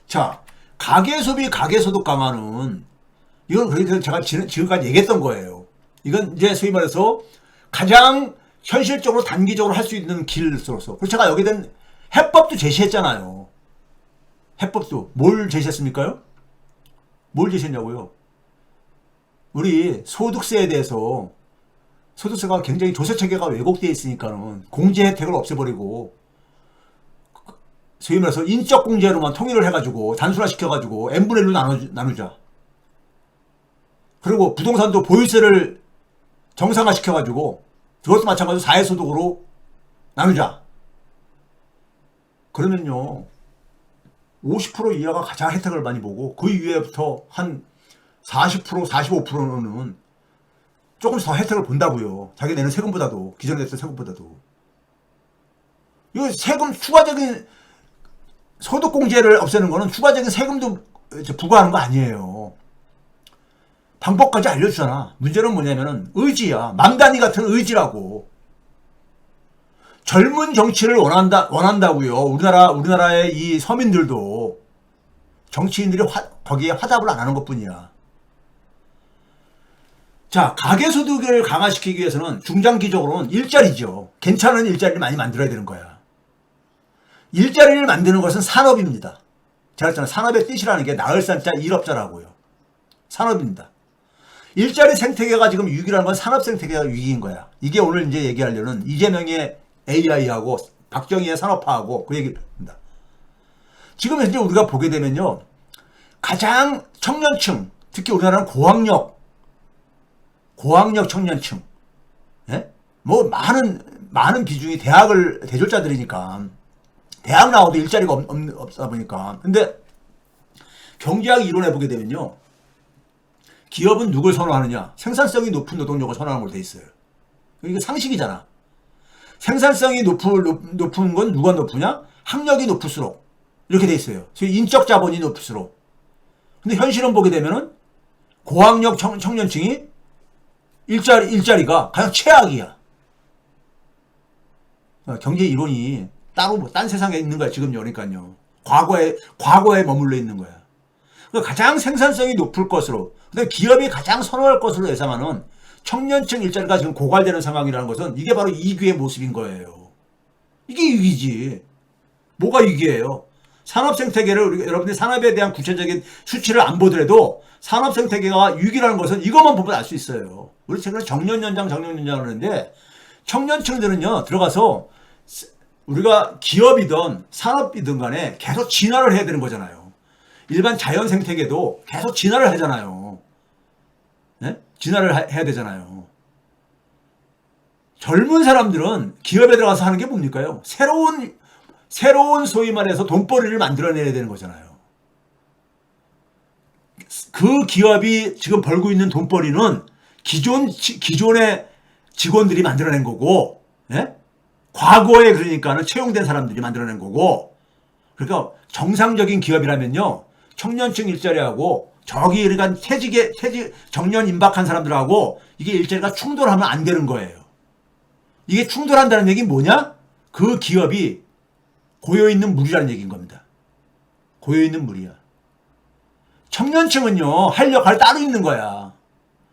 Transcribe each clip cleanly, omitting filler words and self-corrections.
자, 가계소비, 가계소득 강화는 이건 그래서 제가 지금까지 얘기했던 거예요. 이건 이제 소위 말해서 가장 현실적으로 단기적으로 할 수 있는 길로서. 그래서 제가 여기에 대한 해법도 제시했잖아요. 해법도. 뭘 제시했습니까요? 뭘 제시했냐고요? 우리 소득세에 대해서 소득세가 굉장히 조세체계가 왜곡되어 있으니까는 공제 혜택을 없애버리고 소위 말해서 인적공제로만 통일을 해가지고 단순화시켜가지고 n분의 1로 나누자. 그리고 부동산도 보유세를 정상화시켜가지고 그것도 마찬가지로 사회소득으로 나누자. 그러면요 50% 이하가 가장 혜택을 많이 보고 그 이후에부터 한 40% 45%는 조금씩 더 혜택을 본다고요. 자기 내는 세금보다도 기존에 냈던 세금보다도. 이거 세금 추가적인 소득공제를 없애는 거는 추가적인 세금도 부과하는 거 아니에요. 방법까지 알려주잖아. 문제는 뭐냐면은 의지야. 망다니 같은 의지라고. 젊은 정치를 원한다고요. 우리나라의 이 서민들도 정치인들이 거기에 화답을 안 하는 것 뿐이야. 자, 가계소득을 강화시키기 위해서는 중장기적으로는 일자리죠. 괜찮은 일자리를 많이 만들어야 되는 거야. 일자리를 만드는 것은 산업입니다. 제가 했잖아요. 산업의 뜻이라는 게 나을 산자 일업자라고요. 산업입니다. 일자리 생태계가 지금 위기라는 건 산업 생태계가 위기인 거야. 이게 오늘 이제 얘기하려는 이재명의 AI하고 박정희의 산업화하고 그 얘기를 합니다. 지금 현재 우리가 보게 되면요. 가장 청년층, 특히 우리나라는 고학력 청년층, 예? 뭐 많은 비중이 대졸자들이니까 대학 나와도 일자리가 없다 보니까. 근데 경제학 이론에 보게 되면요. 기업은 누굴 선호하느냐? 생산성이 높은 노동력을 선호하는 걸로 돼 있어요. 이거 상식이잖아. 생산성이 높은 건 누가 높으냐? 학력이 높을수록 이렇게 돼 있어요. 인적 자본이 높을수록. 근데 현실은 보게 되면은 고학력 청년층이 일자리가 가장 최악이야. 경제 이론이 따로 딴 세상에 있는 거야 지금. 그러니까요. 과거에 머물러 있는 거야. 가장 생산성이 높을 것으로, 근데 기업이 가장 선호할 것으로 예상하는 청년층 일자리가 지금 고갈되는 상황이라는 것은 이게 바로 이기의 모습인 거예요. 이게 위기지. 뭐가 위기예요? 산업 생태계를 여러분들이 산업에 대한 구체적인 수치를 안 보더라도 산업 생태계가 위기라는 것은 이것만 보면 알 수 있어요. 우리 최근에 정년연장을 하는데 청년층들은요 들어가서 우리가 기업이든 산업이든 간에 계속 진화를 해야 되는 거잖아요. 일반 자연 생태계도 계속 진화를 하잖아요. 네? 진화를 해야 되잖아요. 젊은 사람들은 기업에 들어가서 하는 게 뭡니까요? 새로운 소위 말해서 돈벌이를 만들어내야 되는 거잖아요. 그 기업이 지금 벌고 있는 돈벌이는 기존의 직원들이 만들어낸 거고, 예? 과거에 그러니까는 채용된 사람들이 만들어낸 거고, 그러니까 정상적인 기업이라면요, 청년층 일자리하고 저기 그러니까 정년 임박한 사람들하고 이게 일자리가 충돌하면 안 되는 거예요. 이게 충돌한다는 얘기는 뭐냐? 그 기업이 고여있는 물이라는 얘기인 겁니다. 고여있는 물이야. 청년층은요, 할 역할이 따로 있는 거야.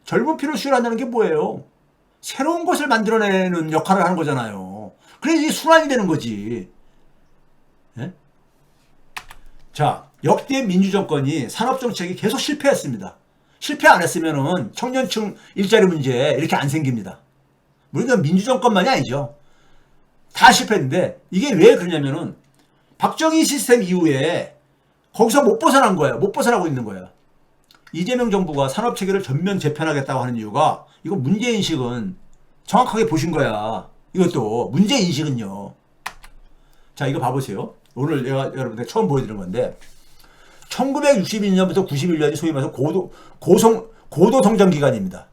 젊은 피를 수혈한다는 게 뭐예요? 새로운 것을 만들어내는 역할을 하는 거잖아요. 그래서 이게 순환이 되는 거지. 예? 자, 역대 민주정권이 산업정책이 계속 실패했습니다. 실패 안 했으면은 청년층 일자리 문제 이렇게 안 생깁니다. 물론 민주정권만이 아니죠. 다 실패했는데 이게 왜 그러냐면은 박정희 시스템 이후에 거기서 못 벗어난 거야. 못 벗어나고 있는 거야. 이재명 정부가 산업체계를 전면 재편하겠다고 하는 이유가 이거 문제인식은 정확하게 보신 거야. 이것도 문제인식은요. 자, 이거 봐보세요. 오늘 내가 여러분들 처음 보여드린 건데 1962년부터 91년이 소위 말해서 고도 성장 기간입니다.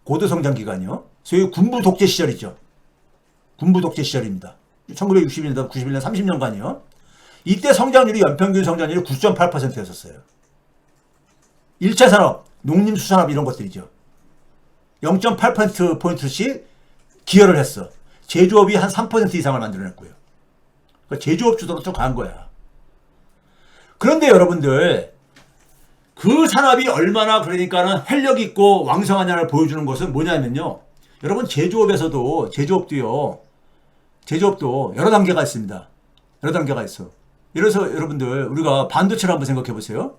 고도 성장 기간이요. 소위 군부 독재 시절이죠. 군부 독재 시절입니다. 1961년부터 91년 30년간이요. 이때 성장률이 연평균 성장률이 9.8%였었어요. 1차 산업, 농림수산업 이런 것들이죠. 0.8%포인트씩 기여를 했어. 제조업이 한 3% 이상을 만들어냈고요. 그러니까 제조업 주도로 좀 간 거야. 그런데 여러분들 그 산업이 얼마나 그러니까는 활력 있고 왕성하냐를 보여주는 것은 뭐냐면요. 여러분 제조업도 여러 단계가 있습니다. 여러 단계가 있어. 이래서 여러분들 우리가 반도체를 한번 생각해 보세요.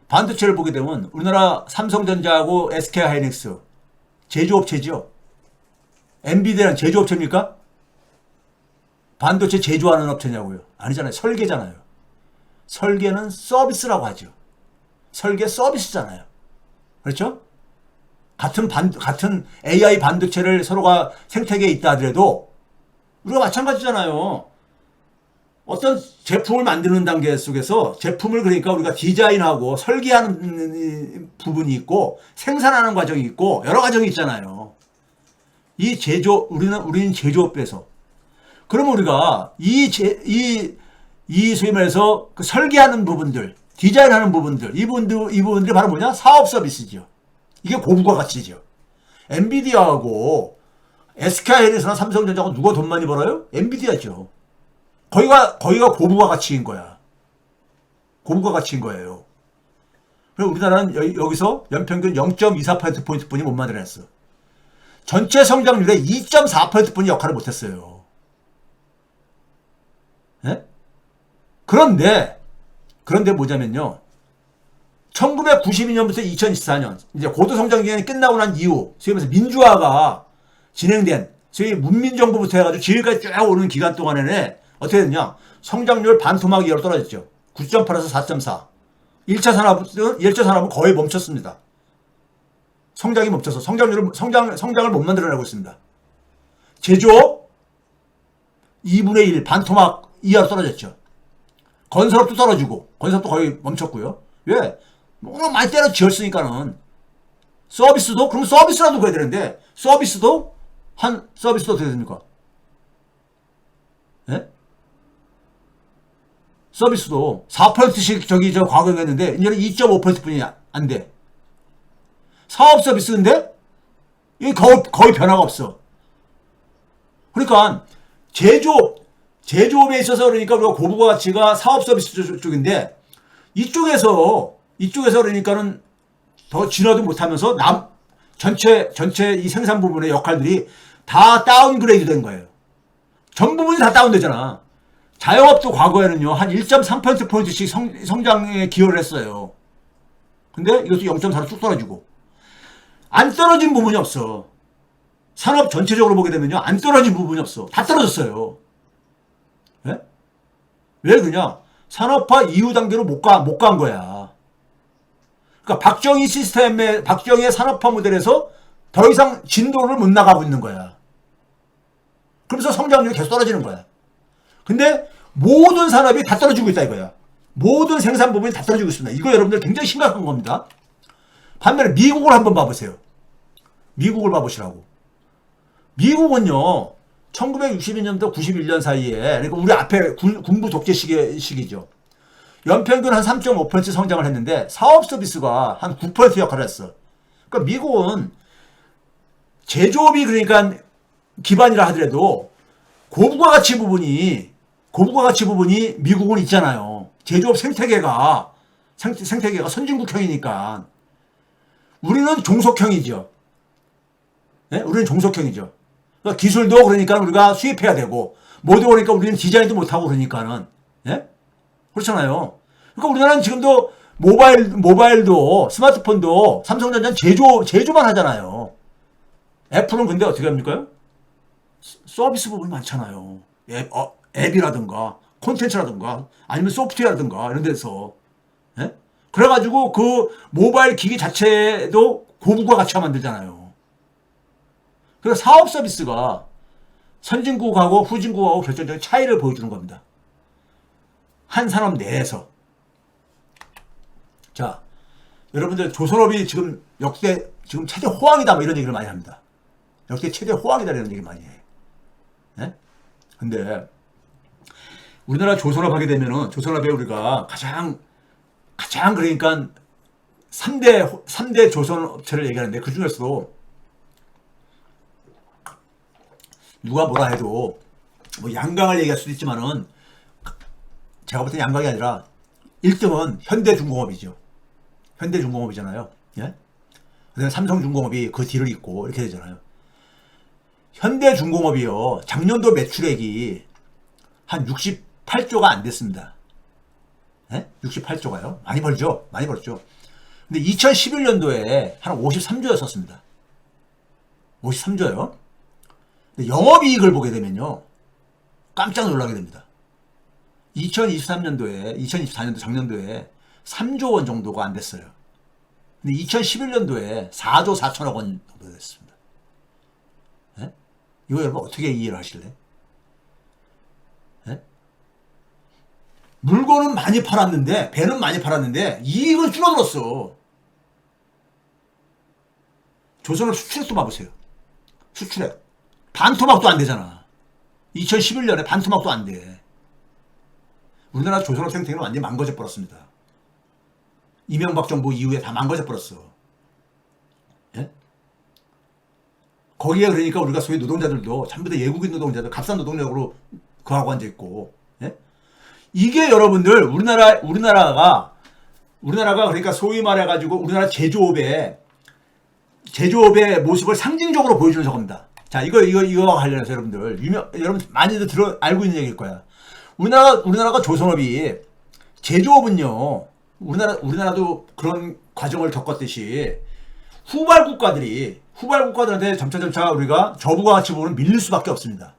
반도체를 보게 되면 우리나라 삼성전자하고 SK하이닉스 제조업체죠. 엔비디아는 제조업체입니까? 반도체 제조하는 업체냐고요? 아니잖아요. 설계잖아요. 설계는 서비스라고 하죠. 설계 서비스잖아요. 그렇죠? 같은 AI 반도체를 서로가 생태계에 있다 하더라도 우리가 마찬가지잖아요. 어떤 제품을 만드는 단계 속에서 제품을 그러니까 우리가 디자인하고 설계하는 부분이 있고 생산하는 과정이 있고 여러 과정이 있잖아요. 우리는 제조업에서 그러면 우리가 이 소위 말해서 그 설계하는 부분들, 디자인하는 부분들, 이 부분들이 바로 뭐냐? 사업 서비스죠. 이게 고부가 가치죠. 엔비디아하고 SK하이닉스나 삼성전자하고 누가 돈 많이 벌어요? 엔비디아죠. 거기가 고부가 가치인 거야. 고부가 가치인 거예요. 그리고 우리나라는 여기서 연평균 0.24%포인트뿐이 못 만들어냈어. 전체 성장률의 2.4%뿐이 역할을 못했어요. 네? 그런데 뭐냐면요. 1992년부터 2024년 이제 고도성장 기간이 끝나고 난 이후 소위 말해서 민주화가 진행된 소위 문민정부부터 해가지고 지금까지 쭉 오는 기간 동안에는 어떻게 됐냐. 성장률 반토막 이하로 떨어졌죠. 9.8에서 4.4. 1차 산업은 거의 멈췄습니다. 성장이 멈춰서 성장을 못 만들어내고 있습니다. 제조업 2분의 1 반토막 이하로 떨어졌죠. 건설업도 떨어지고 건설업도 거의 멈췄고요. 왜? 너무 많이 때려 지었으니까는 서비스도 그럼 서비스라도 그래야 되는데 서비스도 어떻게 됩니까? 예? 서비스도 4%씩 과거에 했는데 이제는 2.5%뿐이 안 돼. 사업 서비스인데 이게 거의 변화가 없어. 그러니까 제조업에 있어서 그러니까 우리가 고부가 가치가 사업 서비스 쪽인데 이쪽에서 그러니까는 더 진화도 못하면서 전체 이 생산 부분의 역할들이 다 다운그레이드 된 거예요. 전 부분이 다 다운되잖아. 자영업도 과거에는요 한 1.3%포인트씩 성장에 기여를 했어요. 근데 이것도 0.4로 쭉 떨어지고 안 떨어진 부분이 없어. 산업 전체적으로 보게 되면요 안 떨어진 부분이 없어. 다 떨어졌어요. 왜? 왜 그러냐? 산업화 이후 단계로 못 간 거야. 그러니까 박정희의 산업화 모델에서 더 이상 진도를 못 나가고 있는 거야. 그러면서 성장률이 계속 떨어지는 거야. 근데 모든 산업이 다 떨어지고 있다 이거야. 모든 생산 부분이 다 떨어지고 있습니다. 이거 여러분들 굉장히 심각한 겁니다. 반면에 미국을 한번 봐보세요. 미국을 봐보시라고. 미국은요 1962년부터 91년 사이에 그러니까 우리 앞에 군부 독재 시기죠. 연평균 한 3.5% 성장을 했는데 사업 서비스가 한 9% 역할을 했어. 그러니까 미국은 제조업이 그러니까 기반이라 하더라도 고부가 가치 부분이 미국은 있잖아요. 제조업 생태계가 선진국형이니까 우리는 종속형이죠. 네? 우리는 종속형이죠. 그러니까 기술도 그러니까 우리가 수입해야 되고 뭐도 그러니까 우리는 디자인도 못하고 그러니까는 예? 그렇잖아요. 그러니까 우리나라는 지금도 모바일도 스마트폰도 삼성전자는 제조만 하잖아요. 애플은 근데 어떻게 합니까? 서비스 부분이 많잖아요. 앱이라든가 콘텐츠라든가 아니면 소프트웨어라든가 이런 데서 예? 그래가지고 그 모바일 기기 자체도 고부가 가치가 만들잖아요. 그래서 사업 서비스가 선진국하고 후진국하고 결정적인 차이를 보여주는 겁니다. 한 산업 내에서. 자, 여러분들 조선업이 지금 역대 지금 최대 호황이다 뭐 이런 얘기를 많이 합니다. 역대 최대 호황이다 이런 얘기 많이 해. 네? 근데 우리나라 조선업 하게 되면은 조선업에 우리가 가장 그러니까 3대 조선업체를 얘기하는데 그 중에서도 누가 뭐라 해도 뭐 양강을 얘기할 수도 있지만은 제가 볼 때 양강이 아니라 1등은 현대중공업이죠. 현대중공업이잖아요. 예? 그다음에 삼성중공업이 그 뒤를 잇고 이렇게 되잖아요. 현대중공업이요. 작년도 매출액이 한 68조가 안 됐습니다. 예? 68조가요. 많이 벌죠. 많이 벌죠. 근데 2011년도에 한 53조였었습니다. 53조요. 근데 영업이익을 보게 되면요. 깜짝 놀라게 됩니다. 2023년도에, 2024년도 작년도에 3조 원 정도가 안 됐어요. 근데 2011년도에 4조 4천억 원 정도 됐습니다. 예? 이거 여러분 어떻게 이해를 하실래? 예? 물건은 많이 팔았는데, 배는 많이 팔았는데, 이익은 줄어들었어. 조선업 수출액도 봐보세요. 수출액. 반토막도 안 되잖아. 2011년에 반토막도 안 돼. 우리나라 조선업 생태계는 완전히 망가져 버렸습니다. 이명박 정부 이후에 다 망가져 버렸어. 예? 거기에 그러니까 우리가 소위 노동자들도 전부 다 외국인 노동자들, 값싼 노동력으로 그하고 앉아있고, 예? 이게 여러분들 우리나라가 그러니까 소위 말해가지고 우리나라 제조업의 모습을 상징적으로 보여주는 저겁니다. 자, 이거와 관련해서 여러분 많이들 알고 있는 얘기일 거야. 우리나라가 조선업이 제조업은요, 우리나라도 그런 과정을 겪었듯이 후발 국가들한테 점차 우리가 저부가 같이 보면 밀릴 수밖에 없습니다.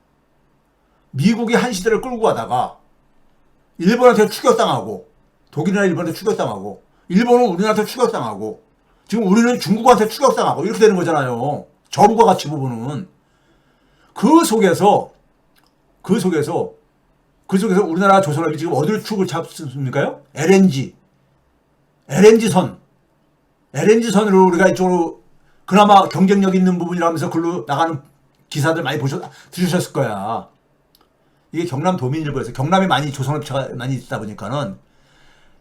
미국이 한 시대를 끌고 가다가 일본한테 추격당하고, 독일이나 일본한테 추격당하고, 일본은 우리나라한테 추격당하고, 지금 우리는 중국한테 추격당하고 이렇게 되는 거잖아요. 저부가 같이 보면은 그 속에서 우리나라 조선업이 지금 어디를 축을 잡습니까요? LNG선으로 우리가 이쪽으로 그나마 경쟁력 있는 부분이라면서 글로 나가는 기사들 많이 들으셨을 거야. 이게 경남도민일보에서, 경남에 많이 조선업체가 많이 있다 보니까는,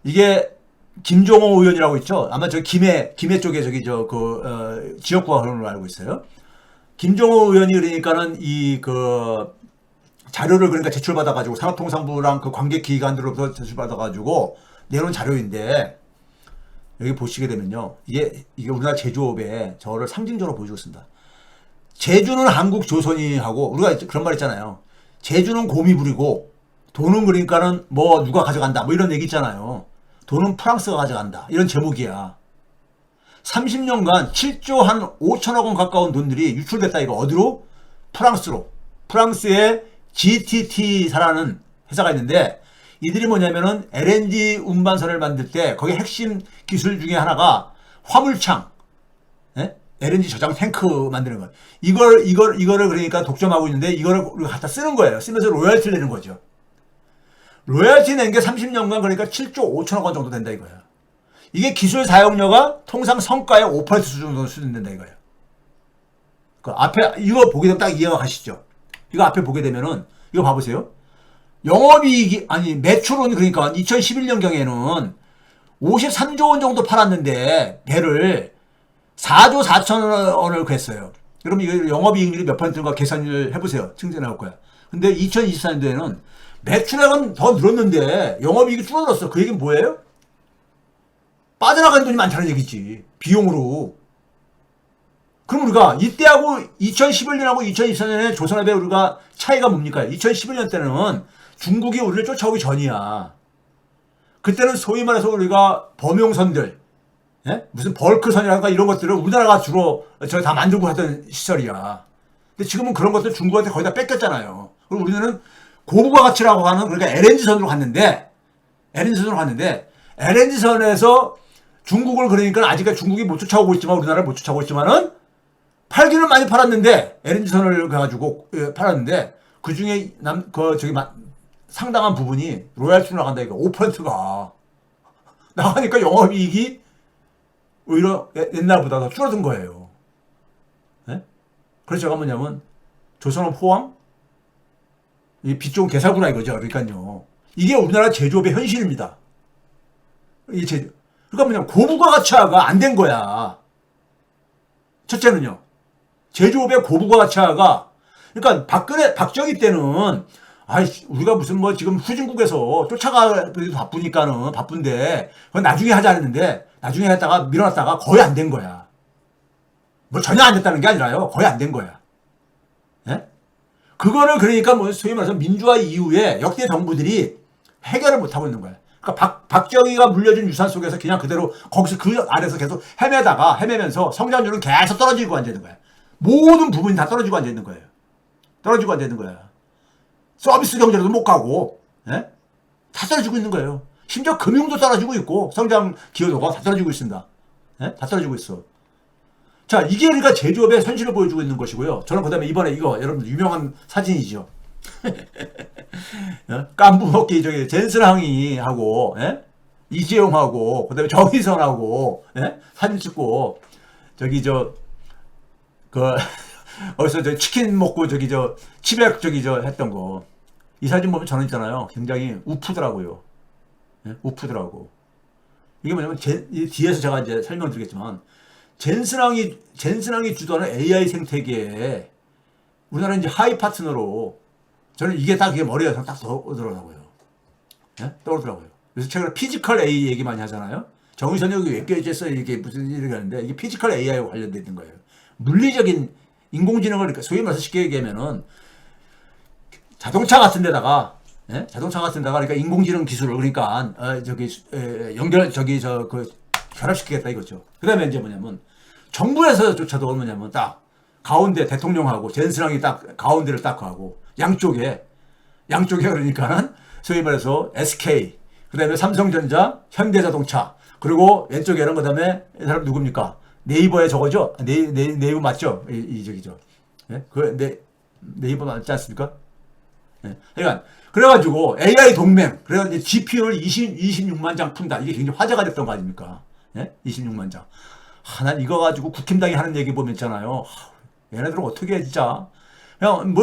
이게 김종호 의원이라고 있죠. 아마 저 김해 쪽에 지역구가 그런 걸로 알고 있어요. 김종호 의원이 그러니까는 자료를 그러니까 제출받아가지고 산업통상부랑 그 관계기관들로부터 제출받아가지고 내놓은 자료인데, 여기 보시게 되면요. 이게 우리나라 제조업의 저를 상징적으로 보여주고 있습니다. 제주는 한국 조선이 하고, 우리가 그런 말 있잖아요. 제주는 곰이 부리고, 돈은 그러니까는 뭐 누가 가져간다. 뭐 이런 얘기 있잖아요. 돈은 프랑스가 가져간다. 이런 제목이야. 30년간 7조 한 5천억 원 가까운 돈들이 유출됐다. 이거 어디로? 프랑스로. 프랑스의 GTT사라는 회사가 있는데, 이들이 뭐냐면은 LNG 운반선을 만들 때 거기 핵심 기술 중에 하나가 화물창, 예? LNG 저장 탱크 만드는 거. 이거를 그러니까 독점하고 있는데, 이거를 우리가 갖다 쓰는 거예요. 쓰면서 로열티를 내는 거죠. 로열티 낸 게 30년간 그러니까 7조 5천억 원 정도 된다 이거야. 이게 기술 사용료가 통상 성과의 5% 수준으로 수준된다 이거예요. 그 앞에 이거 보게 되면 딱 이해가 가시죠. 이거 앞에 보게 되면은 이거 봐보세요. 영업이익이 매출은 그러니까 2011년경에는 53조 원 정도 팔았는데 배를 4조 4천 원을 구했어요. 그럼 이거 영업이익률이 몇 %인가 계산을 해보세요. 증제 나올 거야. 근데 2024년도에는 매출액은 더 늘었는데 영업이익이 줄어들었어. 그 얘기는 뭐예요? 빠져나가는 돈이 많다는 얘기지. 비용으로. 그럼 우리가 이때하고 2011년하고 2024년에 조선업의 우리가 차이가 뭡니까? 2011년 때는 중국이 우리를 쫓아오기 전이야. 그때는 소위 말해서 우리가 범용선들, 예? 무슨 벌크선이라든가 이런 것들을 우리나라가 주로 다 만들고 하던 시설이야. 근데 지금은 그런 것들 중국한테 거의 다 뺏겼잖아요. 그리고 우리는 고부가 가치라고 하는, 그러니까 LNG선으로 갔는데, LNG선에서 중국을 그러니까 아직까지 중국이 못 쫓아오고 있지만, 우리나라를 못 쫓아오고 있지만은, 팔기는 많이 팔았는데, LNG선을 가지고 팔았는데, 그 중에 상당한 부분이 로얄티로 나간다. 이거 5%가 나가니까 영업이익이 오히려 옛날보다 더 줄어든 거예요. 네? 그래서 제가 뭐냐면, 조선업 호황? 이 빚 좋은 개사구나 이거죠. 그러니까요. 이게 우리나라 제조업의 현실입니다. 그러니까 뭐냐면, 고부가 가치화가 안 된 거야. 첫째는요. 제조업의 고부가 가치화가, 그러니까 박정희 때는 아이, 우리가 무슨 뭐 지금 후진국에서 쫓아가기도 바쁘니까는 바쁜데, 그건 나중에 하자 했는데, 나중에 했다가 밀어놨다가 거의 안 된 거야. 뭐 전혀 안 됐다는 게 아니라요. 거의 안 된 거야. 예? 그거를 그러니까 뭐 소위 말해서 민주화 이후에 역대 정부들이 해결을 못하고 있는 거야. 그러니까 박정희가 물려준 유산 속에서 그냥 그대로 거기서 그 안에서 계속 헤매면서 성장률은 계속 떨어지고 앉아 있는 거야. 모든 부분이 다 떨어지고 앉아 있는 거예요. 떨어지고 앉아 있는 거야. 서비스 경제로도 못 가고, 예? 다 떨어지고 있는 거예요. 심지어 금융도 떨어지고 있고, 성장 기여도가 다 떨어지고 있습니다. 예? 다 떨어지고 있어. 자, 이게 우리가 제조업의 현실을 보여주고 있는 것이고요. 저는 그 다음에 이번에 이거, 여러분 유명한 사진이죠. 깐부 먹기, 젠슨항이하고, 예? 이재용하고, 그 다음에 정의선하고, 예? 사진 찍고, 어디서 치킨 먹고 치맥 했던 거. 이 사진 보면 저는 있잖아요. 굉장히 우프더라고요. 예? 우프더라고. 이게 뭐냐면, 이 뒤에서 제가 이제 설명드리겠지만, 젠슨항이 주도하는 AI 생태계에 우리나라 이제 하이 파트너로 저는 이게 딱 그게 머리에 딱 떠오르더라고요. 예? 떠오르더라고요. 그래서 최근에 피지컬 AI 얘기 많이 하잖아요. 정의선이 여기 왜 껴있어? 이게 무슨 일이 하는데 이게 피지컬 AI와 관련되어 있는 거예요. 물리적인 인공지능을 그러니까 소위 말해서 쉽게 얘기하면은 자동차 같은 데다가 예? 그러니까 인공지능 기술을 그러니까 결합시키겠다 이거죠. 그다음에 이제 뭐냐면 정부에서조차도 뭐냐면 딱 가운데 대통령하고 젠슨항이 딱 가운데를 딱 하고 양쪽에 그러니까는 소위 말해서 SK 그다음에 삼성전자, 현대자동차 그리고 왼쪽에는 그다음에 이 사람 누굽니까? 네이버의 저거죠? 네이버 맞죠? 저기죠. 예? 네이버 맞지 않습니까? 예. 그러니까 그래가지고 AI 동맹 그래가지고 GPU를 26만 장 푼다. 이게 굉장히 화제가 됐던 거 아닙니까? 예? 26만 장. 난 이거 가지고 국힘당이 하는 얘기 보면 있잖아요. 얘네들은 어떻게 해, 진짜. 그냥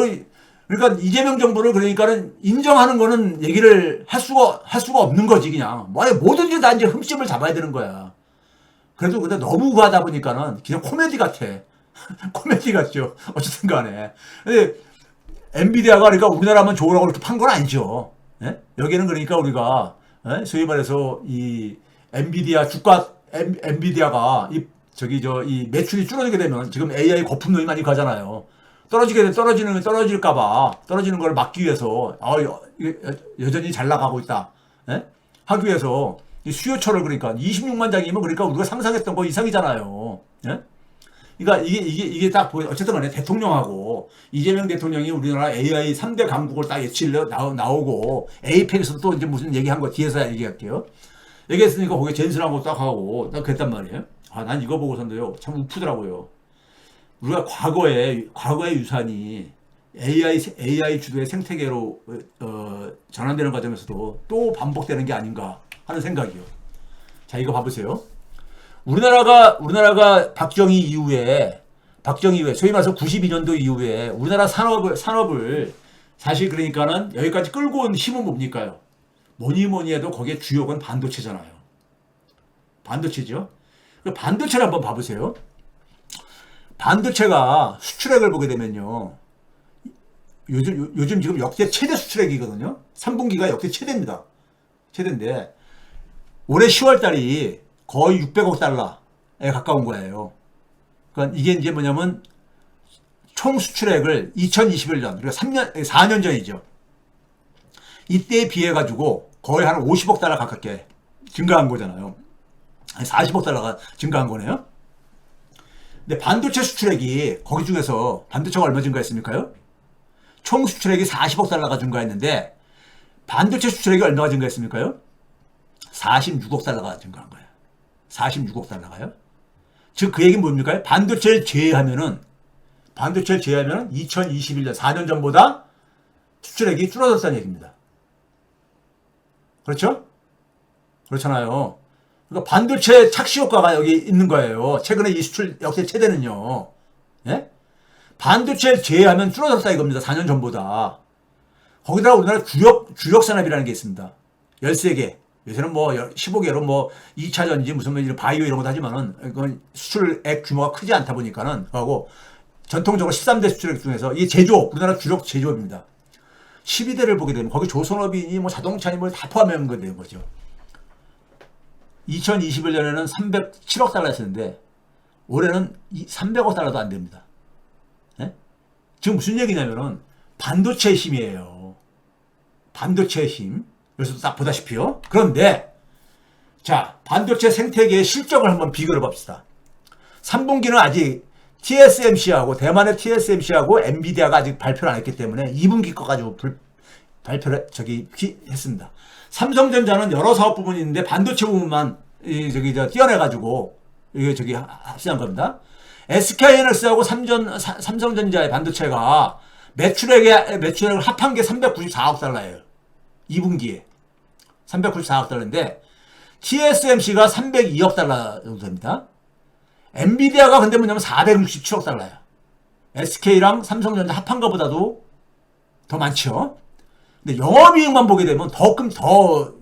그러니까 이재명 정부를 그러니까는 인정하는 거는 얘기를 할 수가 없는 거지, 그냥. 뭐든지 다 이제 흠집을 잡아야 되는 거야. 그래도 근데 너무 우하다 보니까는 그냥 코미디 같아. 코미디 같죠. 어쨌든 간에. 근데 엔비디아가 그러니까 우리나라만 좋으라고 이렇게 판 건 아니죠. 예? 여기는 그러니까 우리가, 예? 소위 말해서 이 엔비디아가 이 매출이 줄어들게 되면 지금 AI 거품론이 많이 가잖아요. 떨어지는 걸 막기 위해서, 여전히 잘 나가고 있다. 예? 하기 위해서 이 수요처를 그러니까 26만 장이면 그러니까 우리가 상상했던 거 이상이잖아요. 예? 그러니까 이게 딱 어쨌든 간에 대통령하고 이재명 대통령이 우리나라 AI 3대 강국을 딱 예치려 나오고 에이펙에서도 또 이제 무슨 얘기한 거 뒤에서 얘기할게요. 얘기했으니까 거기에 젠슨하고 딱 하고 딱 그랬단 말이에요. 난 이거 보고선도요 참 우프더라고요. 우리가 과거의 유산이 AI 주도의 생태계로 전환되는 과정에서도 또 반복되는 게 아닌가 하는 생각이요. 자, 이거 봐보세요. 우리나라가 박정희 이후에 소위 말해서 92년도 이후에 우리나라 산업을 사실 그러니까는 여기까지 끌고 온 힘은 뭡니까요? 뭐니 해도 거기에 주역은 반도체잖아요. 반도체죠. 반도체를 한번 봐보세요. 반도체가 수출액을 보게 되면요. 요즘 지금 역대 최대 수출액이거든요. 3분기가 역대 최대입니다. 최대인데 올해 10월 달이 거의 600억 달러에 가까운 거예요. 그러니까 이게 이제 뭐냐면 총 수출액을 2021년, 그러니까 4년 전이죠. 이때에 비해 가지고 거의 한 50억 달러 가깝게 증가한 거잖아요. 40억 달러가 증가한 거네요. 근데 반도체 수출액이 거기 중에서 반도체가 얼마 증가했습니까요? 총 수출액이 40억 달러가 증가했는데 반도체 수출액이 얼마가 증가했습니까요? 46억 달러가 증가한 거예요. 46억 달러가요. 즉 그 얘기는 뭡니까? 반도체를 제외하면은 2021년 4년 전보다 수출액이 줄어들었다는 얘기입니다. 그렇죠? 그렇잖아요. 그러니까 반도체 착시 효과가 여기 있는 거예요. 최근에 이 수출 역대 최대는요. 예? 반도체를 제외하면 줄어들었다 이겁니다. 4년 전보다. 거기다가 우리나라 주력 산업이라는 게 있습니다. 13개. 요새는 뭐 15개로 뭐 2차 전지 무슨 뭐 바이오 이런 것도 하지만은 그건 수출액 규모가 크지 않다 보니까는 하고 전통적으로 13대 수출액 중에서 이 제조업, 우리나라 주력 제조업입니다. 12대를 보게 되면 거기 조선업이니 뭐 자동차니 뭐 다 포함하는 거 되는 거죠. 2021년에는 307억 달러였었는데 올해는 300억 달러도 안 됩니다. 예? 지금 무슨 얘기냐면은 반도체의 힘이에요. 반도체의 힘. 여기서도 딱 보다시피요. 그런데 자, 반도체 생태계의 실적을 한번 비교를 해봅시다. 3분기는 아직 TSMC하고 대만의 TSMC하고 엔비디아가 아직 발표를 안 했기 때문에 2분기 거 가지고 발표를 했습니다. 삼성전자는 여러 사업 부분이 있는데 반도체 부분만 띄어내가지고 합치한 겁니다. SK하이닉스하고 삼성전자의 반도체가 매출액을 합한 게 394억 달러예요. 2분기에 394억 달러인데 TSMC가 302억 달러 정도 됩니다. 엔비디아가 근데 뭐냐면 467억 달러야. SK랑 삼성전자 합한 것보다도 더 많죠. 근데 영업이익만 보게 되면 더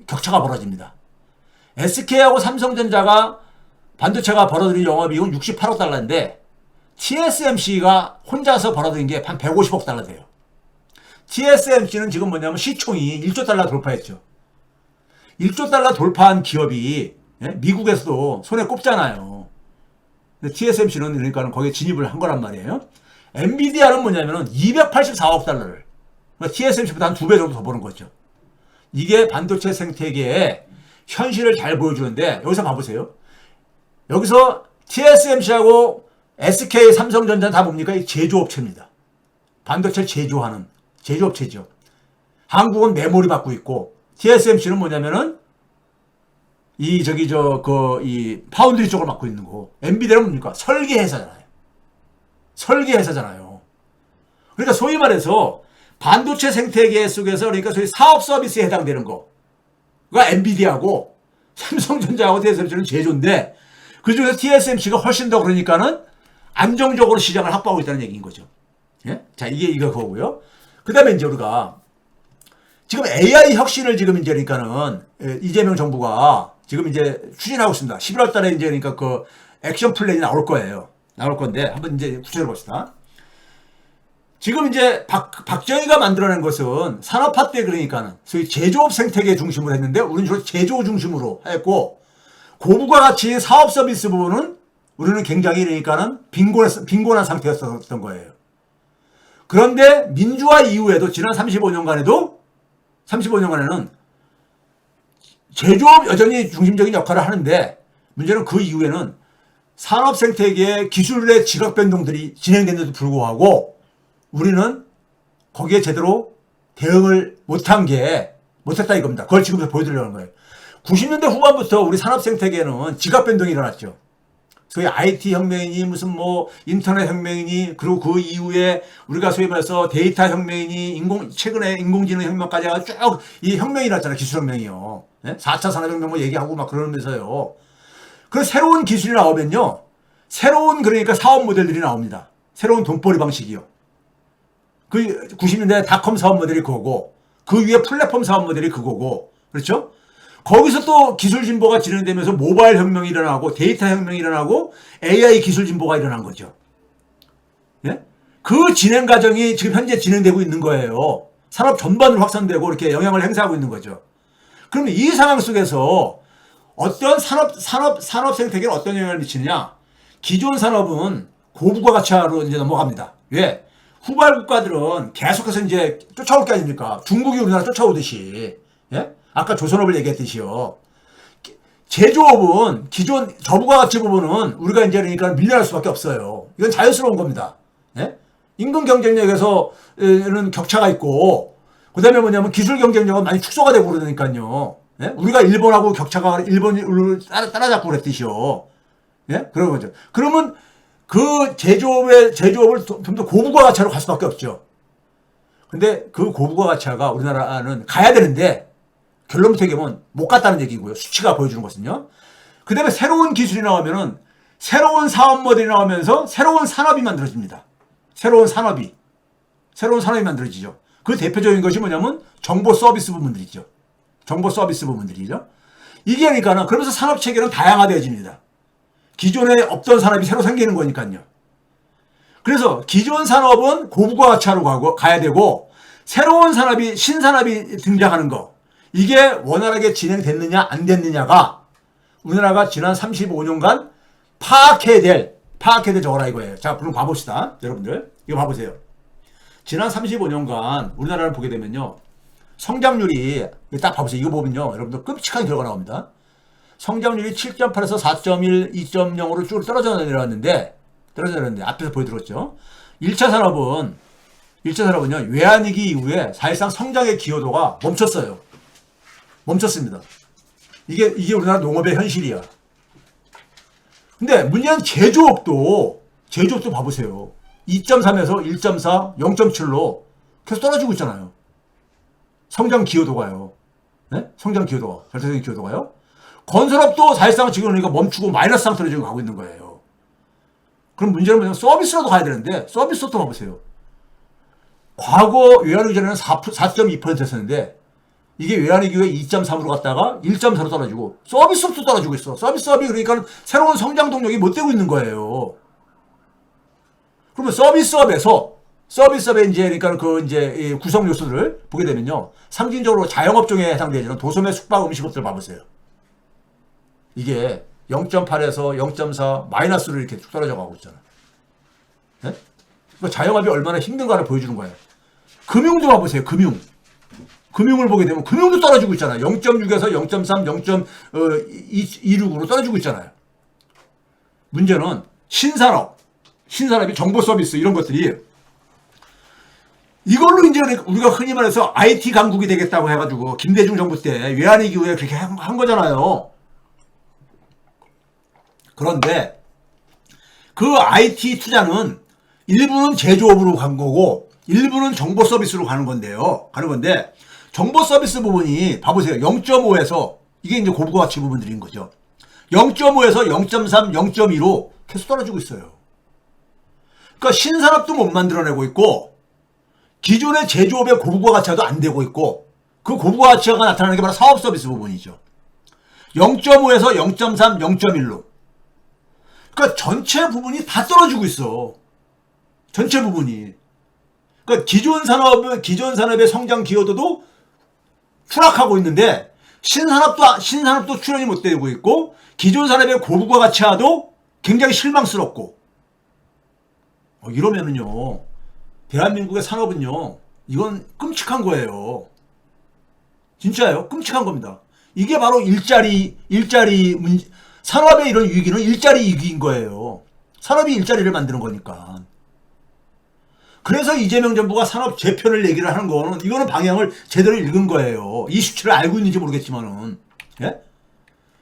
격차가 벌어집니다. SK하고 삼성전자가 반도체가 벌어들인 영업이익은 68억 달러인데 TSMC가 혼자서 벌어들인 게 한 150억 달러 돼요. TSMC는 지금 뭐냐면 시총이 1조 달러 돌파했죠. 1조 달러 돌파한 기업이 미국에서도 손에 꼽잖아요. 근데 TSMC는 그러니까 거기에 진입을 한 거란 말이에요. 엔비디아는 뭐냐면은 284억 달러를 그러니까 TSMC보다 한 2배 정도 더 버는 거죠. 이게 반도체 생태계의 현실을 잘 보여주는데 여기서 봐보세요. 여기서 TSMC하고 SK, 삼성전자는 다 뭡니까? 이 제조업체입니다. 반도체를 제조하는 제조업체죠. 한국은 메모리 받고 있고 TSMC는 뭐냐면은 이 파운드리 쪽을 맡고 있는 거고 엔비디아는 뭡니까? 설계회사잖아요. 설계회사잖아요. 그러니까 소위 말해서 반도체 생태계 속에서 그러니까 소위 사업 서비스에 해당되는 거가 엔비디아고 삼성전자하고 TSMC는 제조인데 그중에서 TSMC가 훨씬 더 그러니까는 안정적으로 시장을 확보하고 있다는 얘기인 거죠. 예? 자, 이거 그거고요. 그 다음에 이제 우리가 지금 AI 혁신을 지금 이제 그러니까는 이재명 정부가 지금 이제 추진하고 있습니다. 11월 달에 이제 그러니까 그 액션 플랜이 나올 거예요. 나올 건데 한번 이제 구체적으로 봅시다. 지금 이제 박정희가 만들어낸 것은 산업화 때 그러니까는 소위 제조업 생태계 중심으로 했는데 우리는 주로 제조 중심으로 했고 고부가 가치인 사업 서비스 부분은 우리는 굉장히 그러니까는 빈곤한 상태였던 거예요. 그런데 민주화 이후에도 지난 35년간에는 제조업 여전히 중심적인 역할을 하는데 문제는 그 이후에는 산업 생태계의 기술의 지각 변동들이 진행됐는데도 불구하고 우리는 거기에 제대로 대응을 못했다 이겁니다. 그걸 지금부터 보여드리려는 거예요. 90년대 후반부터 우리 산업 생태계에는 지각 변동이 일어났죠. 소위 IT 혁명이니 무슨 뭐 인터넷 혁명이니 그리고 그 이후에 우리가 소위 말해서 데이터 혁명이니 최근에 인공지능 혁명까지 해서 쭉 이 혁명이 일어났잖아요. 기술 혁명이요. 4차 산업혁명 뭐 얘기하고 막 그러면서요. 그래서 새로운 기술이 나오면요. 새로운 그러니까 사업 모델들이 나옵니다. 새로운 돈벌이 방식이요. 그 90년대 닷컴 사업 모델이 그거고 그 위에 플랫폼 사업 모델이 그거고 그렇죠? 거기서 또 기술 진보가 진행되면서 모바일 혁명이 일어나고 데이터 혁명이 일어나고 AI 기술 진보가 일어난 거죠. 예? 그 진행 과정이 지금 현재 진행되고 있는 거예요. 산업 전반으로 확산되고 이렇게 영향을 행사하고 있는 거죠. 그러면 이 상황 속에서 어떤 산업 생태계는 어떤 영향을 미치느냐? 기존 산업은 고부가가치화로 이제 넘어갑니다. 왜? 후발 국가들은 계속해서 이제 쫓아올 게 아닙니까? 중국이 우리나라 쫓아오듯이. 예? 아까 조선업을 얘기했듯이요. 제조업은 기존 저부가가치 부분은 우리가 이제 그러니까 밀려날 수밖에 없어요. 이건 자연스러운 겁니다. 예? 임금 경쟁력에서는 격차가 있고, 그 다음에 뭐냐면 기술 경쟁력은 많이 축소가 되고 그러니까요. 예? 우리가 일본하고 격차가 일본을 따라잡고 그랬듯이요. 예? 그런 거죠. 그러면 그 제조업을 좀 더 고부가가치로 갈 수밖에 없죠. 근데 그 고부가가치가 우리나라는 가야 되는데, 결론부터 얘기하면 못 갔다는 얘기고요. 수치가 보여주는 것은요. 그 다음에 새로운 기술이 나오면은 새로운 사업 모델이 나오면서 새로운 산업이 만들어집니다. 새로운 산업이 만들어지죠. 그 대표적인 것이 뭐냐면 정보 서비스 부분들이죠. 정보 서비스 부분들이죠. 이게 그러니까는 그러면서 산업 체계는 다양화되어집니다. 기존에 없던 산업이 새로 생기는 거니까요. 그래서 기존 산업은 고부가가치로 가야 되고 새로운 산업이, 신산업이 등장하는 거, 이게 원활하게 진행됐느냐 안 됐느냐가 우리나라가 지난 35년간 파악해야 될 저거라 이거예요. 자, 그럼 봐봅시다. 여러분들 이거 봐보세요. 지난 35년간 우리나라를 보게 되면요, 성장률이 딱 봐보세요. 이거 보면요, 여러분들 끔찍한 결과가 나옵니다. 성장률이 7.8에서 4.1, 2.0으로 쭉 떨어져 내려왔는데 앞에서 보여드렸죠. 1차 산업은요, 외환위기 이후에 사실상 성장의 기여도가 멈췄습니다. 이게 우리나라 농업의 현실이야. 근데 문제는 제조업도 봐보세요. 2.3에서 1.4, 0.7로 계속 떨어지고 있잖아요. 성장 기여도가요. 네? 성장 기여도가, 절대적인 기여도가요. 건설업도 사실상 지금 그러니까 멈추고 마이너스 상태로 지금 가고 있는 거예요. 그럼 문제는 뭐냐면 서비스로도 가야 되는데, 서비스도 봐보세요. 과거 외환위기 전에는 4.2%였었는데, 이게 외환위기 이후에 2.3으로 갔다가 1.4로 떨어지고, 서비스업도 떨어지고 있어. 서비스업이 그러니까 새로운 성장 동력이 못 되고 있는 거예요. 그러면 서비스업에 이제 그러니까 그 이제 구성 요소들을 보게 되면요, 상징적으로 자영업종에 해당되는 도소매, 숙박, 음식업들 봐보세요. 이게 0.8에서 0.4 마이너스로 이렇게 쭉 떨어져 가고 있잖아. 네? 그러니까 자영업이 얼마나 힘든가를 보여주는 거예요. 금융도 봐보세요. 금융을 보게 되면 금융도 떨어지고 있잖아요. 0.6에서 0.3, 0.26으로 떨어지고 있잖아요. 문제는 신산업이 정보 서비스 이런 것들이 이걸로 이제 우리가 흔히 말해서 IT 강국이 되겠다고 해가지고 김대중 정부 때 외환위기 이후에 그렇게 한 거잖아요. 그런데 그 IT 투자는 일부는 제조업으로 간 거고 일부는 정보 서비스로 가는 건데 정보 서비스 부분이 봐보세요. 0.5에서 이게 이제 고부가 가치 부분들인 거죠. 0.5에서 0.3, 0.2로 계속 떨어지고 있어요. 그러니까 신산업도 못 만들어내고 있고 기존의 제조업의 고부가 가치화도 안 되고 있고 그 고부가 가치화가 나타나는 게 바로 사업 서비스 부분이죠. 0.5에서 0.3, 0.1로. 그러니까 전체 부분이 다 떨어지고 있어. 전체 부분이. 그러니까 기존 산업의 성장 기여도도 추락하고 있는데 신산업도 출현이 못 되고 있고 기존 산업의 고부가 가치화도 굉장히 실망스럽고 이러면은요, 대한민국의 산업은요, 이건 끔찍한 거예요. 진짜예요. 끔찍한 겁니다. 이게 바로 일자리 문제, 산업의 이런 위기는 일자리 위기인 거예요. 산업이 일자리를 만드는 거니까. 그래서 이재명 정부가 산업 재편을 얘기를 하는 거는 이거는 방향을 제대로 읽은 거예요. 이 수치를 알고 있는지 모르겠지만은. 예?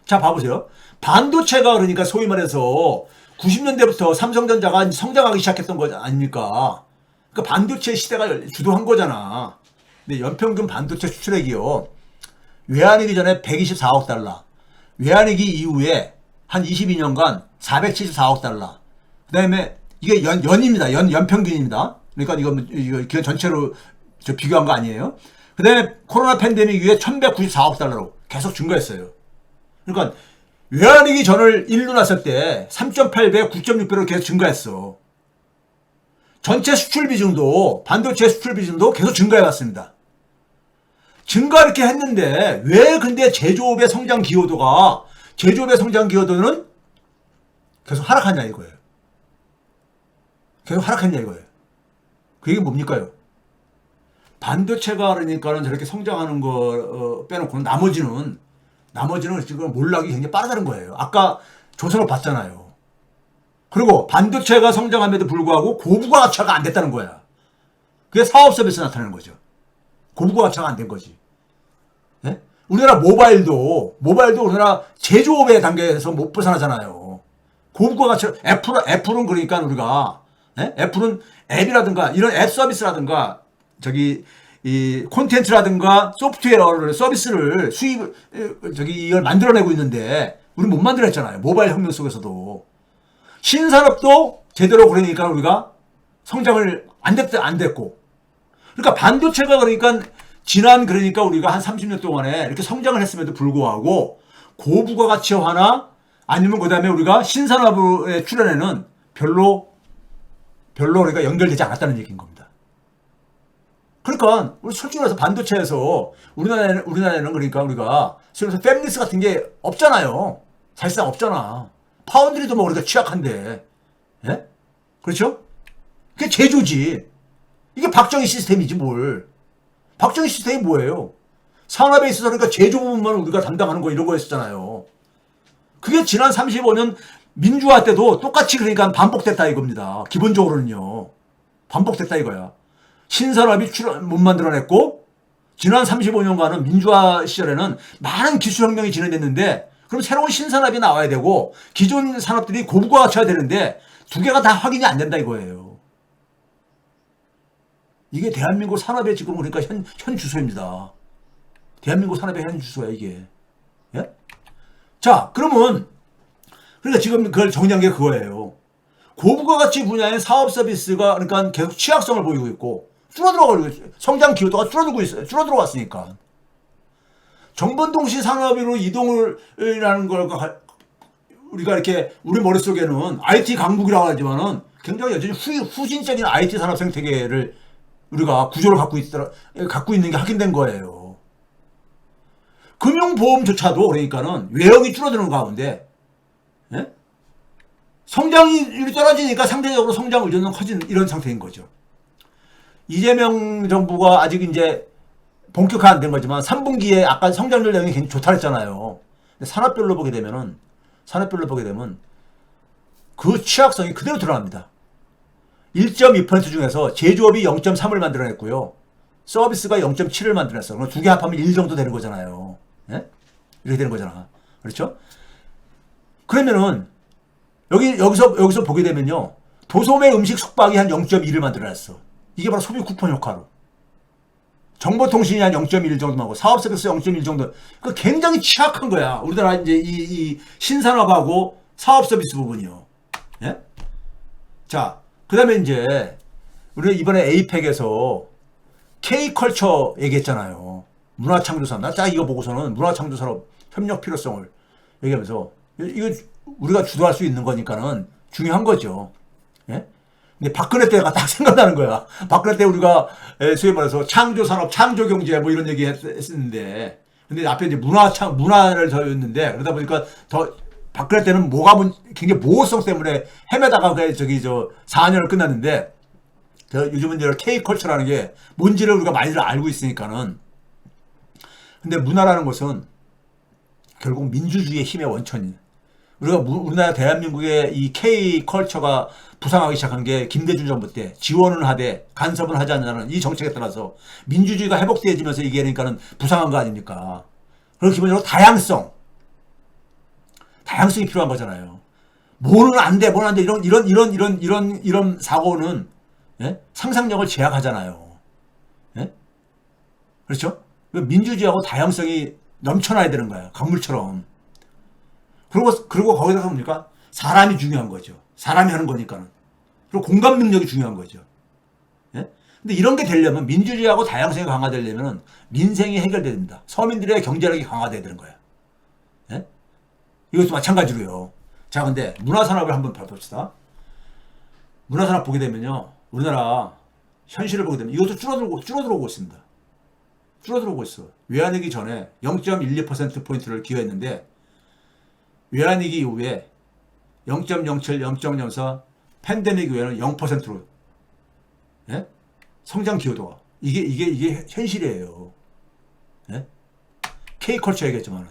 자, 봐보세요. 반도체가 그러니까 소위 말해서 90년대부터 삼성전자가 성장하기 시작했던 거 아닙니까? 그러니까 반도체 시대가 주도한 거잖아. 근데 연평균 반도체 수출액이요, 외환위기 전에 124억 달러, 외환위기 이후에 한 22년간 474억 달러. 그 다음에 이게 연입니다. 연평균입니다. 그러니까 이거 전체로 비교한 거 아니에요. 그 다음에 코로나 팬데믹 이후에 1194억 달러로 계속 증가했어요. 그러니까 외환위기 전을 1로 났을 때 3.8배, 9.6배로 계속 증가했어. 전체 수출 비중도, 반도체 수출 비중도 계속 증가해왔습니다. 증가 이렇게 했는데 왜 근데 제조업의 성장 기여도는 계속 하락하냐 이거예요. 계속 하락했냐 이거예요. 그 얘기 뭡니까요? 반도체가 그러니까는 저렇게 성장하는 거 빼놓고는 나머지는 지금 몰락이 굉장히 빠르다는 거예요. 아까 조선업 봤잖아요. 그리고 반도체가 성장함에도 불구하고 고부가 가치화가 안 됐다는 거야. 그게 사업 서비스 나타나는 거죠. 고부가 가치화가 안 된 거지. 네? 우리나라 모바일도 우리나라 제조업의 단계에서 못 벗어나잖아요. 고부가 가치화, 애플은 그러니까 우리가, 네? 애플은 앱이라든가 이런 앱 서비스라든가 이 콘텐츠라든가 소프트웨어 서비스를 이걸 만들어내고 있는데 우리 못 만들었잖아요. 모바일 혁명 속에서도. 신산업도 제대로 그러니까 우리가 성장을 안 됐고. 그러니까 반도체가 그러니까 그러니까 우리가 한 30년 동안에 이렇게 성장을 했음에도 불구하고 고부가 가치화나 아니면 그 다음에 우리가 신산업의 출현에는 별로 그러니까 연결되지 않았다는 얘기인 겁니다. 그러니까 우리 솔직히 말해서 반도체에서 우리나라에는 그러니까 우리가 그래서 팹리스 같은 게 없잖아요. 사실상 없잖아. 파운드리도 뭐 우리가 취약한데, 예? 그렇죠? 그게 제조지. 이게 박정희 시스템이지 뭘. 박정희 시스템이 뭐예요? 산업에 있어서 그러니까 제조 부분만 우리가 담당하는 거 이런 거였잖아요. 그게 지난 35년 민주화 때도 똑같이 그러니까 반복됐다 이겁니다. 기본적으로는요. 반복됐다 이거야. 신산업이 못 만들어냈고 지난 35년간은 민주화 시절에는 많은 기술혁명이 진행됐는데 그럼 새로운 신산업이 나와야 되고 기존 산업들이 고부가가 쳐야 되는데 두 개가 다 확인이 안 된다 이거예요. 이게 대한민국 산업의 지금 그러니까 현 주소입니다. 대한민국 산업의 현 주소야 이게. 예? 자 그러면 그러니까 지금 그걸 정리한 게 그거예요. 고부가 가치 분야의 사업 서비스가 그러니까 계속 취약성을 보이고 있고 줄어들어가고 있어요. 성장 기여도가 줄어들고 있어요. 줄어들어 왔으니까. 정보통신 산업으로 이동을 이라는 걸 우리가 이렇게 우리 머릿속에는 IT 강국이라고 하지만은 굉장히 여전히 후진적인 IT 산업 생태계를 우리가 구조를 갖고 있는 게 확인된 거예요. 금융보험조차도 그러니까는 외형이 줄어드는 가운데, 예? 성장률이 떨어지니까 상대적으로 성장 의존은 커진 이런 상태인 거죠. 이재명 정부가 아직 이제 본격화 안 된 거지만 3분기에 아까 성장률 내용이 굉장히 좋다 그랬잖아요. 근데 산업별로 보게 되면 그 취약성이 그대로 드러납니다. 1.2% 중에서 제조업이 0.3을 만들어냈고요. 서비스가 0.7을 만들어냈어. 그럼 두 개 합하면 1 정도 되는 거잖아요. 예? 이렇게 되는 거잖아. 그렇죠? 그러면은 여기서 보게 되면요. 도소매 음식 숙박이 한 0.1을 만들어냈어. 이게 바로 소비 쿠폰 효과로. 정보통신이 한 0.1 정도 나오고 사업 서비스 0.1 정도. 그 굉장히 취약한 거야. 우리나라 이제 이 신산업하고 사업 서비스 부분이요. 예? 자, 그다음에 이제 우리가 이번에 에이펙에서 K컬처 얘기했잖아요. 문화창조산업. 나 딱 이거 보고서는 문화창조산업 협력 필요성을 얘기하면서 이거 우리가 주도할 수 있는 거니까는 중요한 거죠. 예? 근데 박근혜 때가 딱 생각나는 거야. 박근혜 때 우리가 소위 말해서 창조산업, 창조경제 뭐 이런 얘기 했었는데, 근데 앞에 이제 문화를 더했는데 그러다 보니까 박근혜 때는 굉장히 모호성 때문에 헤매다가 4년을 끝났는데, 요즘은 이제 K컬처라는 게 뭔지를 우리가 많이들 알고 있으니까는. 근데 문화라는 것은 결국 민주주의의 힘의 원천이에요. 우리나라 대한민국의 이 K컬처가 부상하기 시작한 게 김대중 정부 때 지원은 하되 간섭은 하지 않는다는 이 정책에 따라서 민주주의가 회복되어지면서 이게 그러니까는 부상한 거 아닙니까? 그리고 기본적으로 다양성이 필요한 거잖아요. 뭐는 안 돼, 뭐는 안 돼, 이런 사고는, 예? 상상력을 제약하잖아요. 예? 그렇죠? 민주주의하고 다양성이 넘쳐나야 되는 거야. 강물처럼. 그리고 거기다가 뭡니까? 사람이 중요한 거죠. 사람이 하는 거니까는. 그리고 공감 능력이 중요한 거죠. 예? 근데 이런 게 되려면 민주주의하고 다양성이 강화되려면 민생이 해결돼야 됩니다. 서민들의 경제력이 강화돼야 되는 거예요. 예? 이것도 마찬가지로요. 자, 근데 문화산업을 한번 봅시다. 문화산업 보게 되면요. 우리나라 현실을 보게 되면 이것도 줄어들어오고 있습니다. 줄어들어오고 있어. 외환위기 전에 0.12%포인트를 기여했는데 외환위기 이후에 0.07, 0.04 팬데믹 이후에는 0%로 예? 성장 기여도가 이게 현실이에요. 예? K컬처 얘기했지만은